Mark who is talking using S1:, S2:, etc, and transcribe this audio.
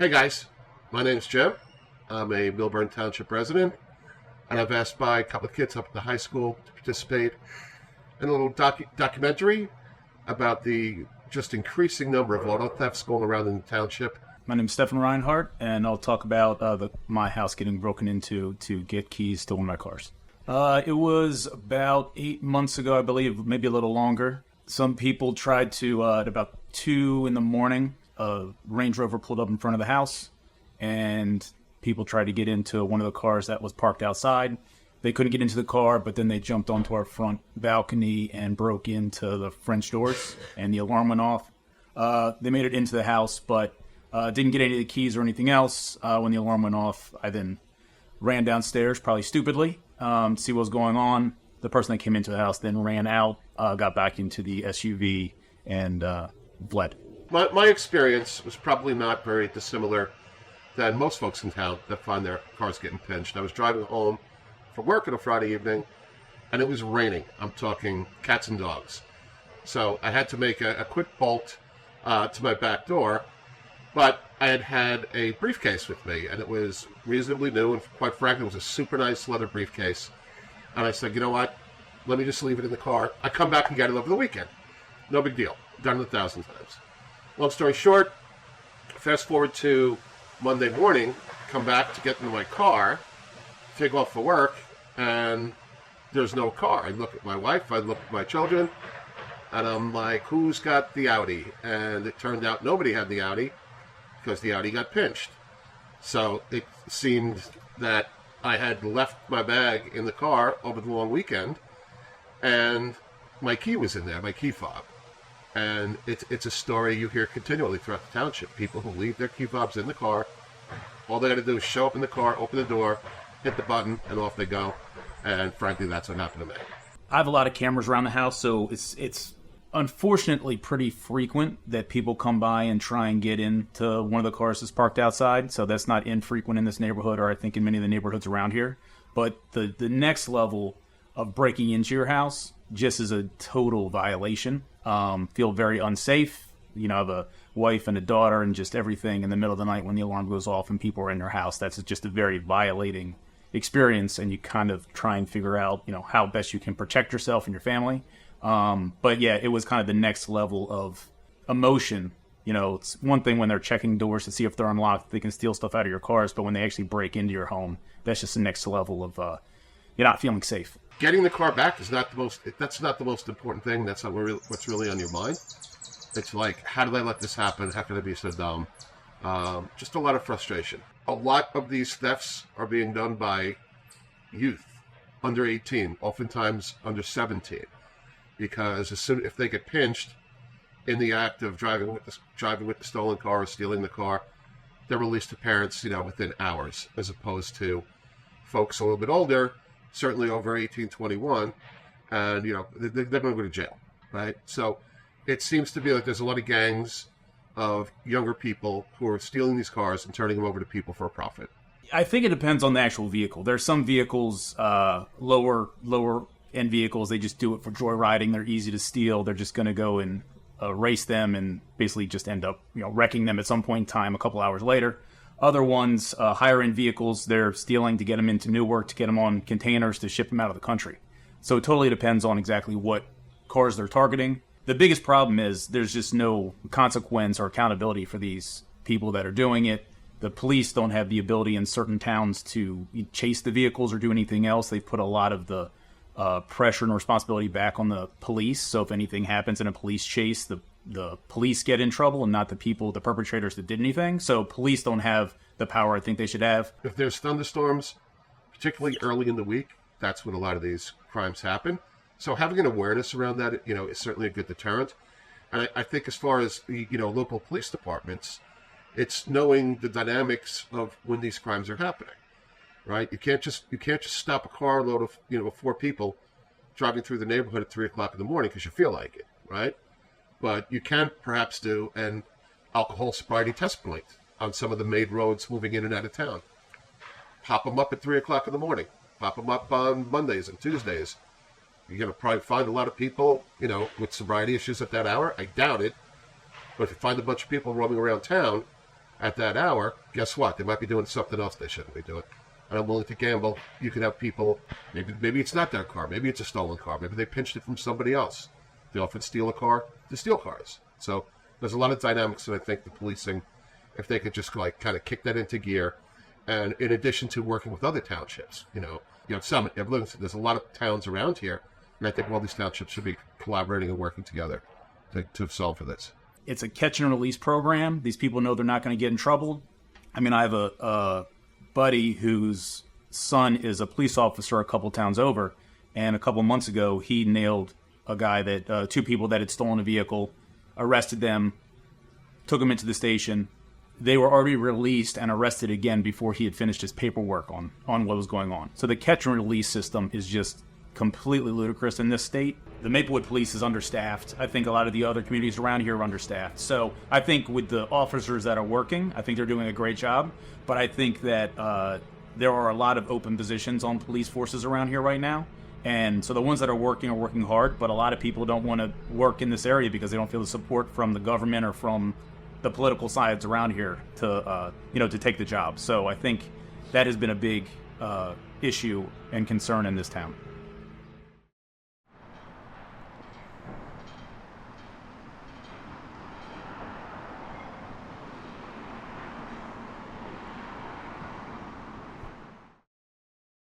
S1: Hey guys, my name's Jim. I'm a Millburn Township resident, and I've asked by a couple of kids up at the high school to participate in a little documentary about the just increasing number of auto thefts going around in the township.
S2: My name's Stefan Reinhardt, and I'll talk about my house getting broken into to get keys to one of my cars. It was about 8 months ago, I believe, maybe a little longer. Some people tried to, at about 2 in the morning, a Range Rover pulled up in front of the house, and people tried to get into one of the cars that was parked outside. They couldn't get into the car, but then they jumped onto our front balcony and broke into the French doors, and the alarm went off. They made it into the house, but didn't get any of the keys or anything else. When the alarm went off, I then ran downstairs, probably stupidly, to see what was going on. The person that came into the house then ran out, got back into the SUV, and fled.
S1: My experience was probably not very dissimilar than most folks in town that find their cars getting pinched. I was driving home from work on a Friday evening, and it was raining. I'm talking cats and dogs. So I had to make a quick bolt to my back door, but I had a briefcase with me, and it was reasonably new, and quite frankly, it was a super nice leather briefcase. And I said, you know what? Let me just leave it in the car. I come back and get it over the weekend. No big deal. Done it 1,000 times. Long story short, fast forward to Monday morning, come back to get into my car, take off for work, and there's no car. I look at my wife, I look at my children, and I'm like, who's got the Audi? And it turned out nobody had the Audi because the Audi got pinched. So it seemed that I had left my bag in the car over the long weekend, and my key was in there, my key fob. And it's a story you hear continually throughout the township. People who leave their key fobs in the car. All they got to do is show up in the car, open the door, hit the button, and off they go. And frankly, that's what happened to me.
S2: I have a lot of cameras around the house, so it's unfortunately pretty frequent that people come by and try and get into one of the cars that's parked outside. So that's not infrequent in this neighborhood, or I think in many of the neighborhoods around here. But the next level of breaking into your house just is a total violation. Feel very unsafe. You know, I have a wife and a daughter and just everything in the middle of the night when the alarm goes off and people are in their house. That's just a very violating experience, and you kind of try and figure out, you know, how best you can protect yourself and your family. But yeah, it was kind of the next level of emotion. You know, it's one thing when they're checking doors to see if they're unlocked, they can steal stuff out of your cars, but when they actually break into your home, that's just the next level of you're not feeling safe.
S1: Getting the car back is not the most. That's not the most important thing. That's not what's really on your mind. It's like, how did I let this happen? How could I be so dumb? Just a lot of frustration. A lot of these thefts are being done by youth under 18, oftentimes under 17, because if they get pinched in the act of driving with the stolen car or stealing the car, they're released to parents, within hours, as opposed to folks a little bit older, certainly over 18, 21, and, they're going to go to jail, right? So it seems to be like there's a lot of gangs of younger people who are stealing these cars and turning them over to people for a profit.
S2: I think it depends on the actual vehicle. There's some vehicles, lower end vehicles, they just do it for joyriding. They're easy to steal. They're just going to go and race them and basically just end up, wrecking them at some point in time a couple hours later. Other ones, higher end vehicles, they're stealing to get them into Newark, to get them on containers to ship them out of the country. So it totally depends on exactly what cars they're targeting. The biggest problem is there's just no consequence or accountability for these people that are doing it. The police don't have the ability in certain towns to chase the vehicles or do anything else. They've put a lot of the pressure and responsibility back on the police. So if anything happens in a police chase, the police get in trouble and not the perpetrators that did anything. So police don't have the power I think they should have.
S1: If there's thunderstorms, particularly early in the week, that's when a lot of these crimes happen. So having an awareness around that, is certainly a good deterrent. And I think as far as the, local police departments, it's knowing the dynamics of when these crimes are happening, right? You can't just stop a car load of 4 people driving through the neighborhood at 3 o'clock in the morning because you feel like it, right? But you can perhaps do an alcohol sobriety test point on some of the main roads moving in and out of town. Pop them up at 3 o'clock in the morning. Pop them up on Mondays and Tuesdays. You're going to probably find a lot of people, with sobriety issues at that hour. I doubt it. But if you find a bunch of people roaming around town at that hour, guess what? They might be doing something else they shouldn't be doing. And I'm willing to gamble. You could have people, maybe it's not their car. Maybe it's a stolen car. Maybe they pinched it from somebody else. They often steal a car to steal cars. So there's a lot of dynamics that I think the policing, if they could just like kind of kick that into gear, and in addition to working with other townships, Summit, there's a lot of towns around here, and I think all these townships should be collaborating and working together to solve for this.
S2: It's a catch and release program. These people know they're not going to get in trouble. I mean, I have a buddy whose son is a police officer a couple towns over, and a couple months ago he nailed a guy that two people that had stolen a vehicle, arrested them, took them into the station. They were already released and arrested again before he had finished his paperwork on what was going on. So the catch and release system is just completely ludicrous in this state. The Maplewood police is understaffed. I think a lot of the other communities around here are understaffed. So I think with the officers that are working, I think they're doing a great job. But I think that there are a lot of open positions on police forces around here right now. And so the ones that are working hard, but a lot of people don't want to work in this area because they don't feel the support from the government or from the political sides around here to take the job. So I think that has been a big issue and concern in this town.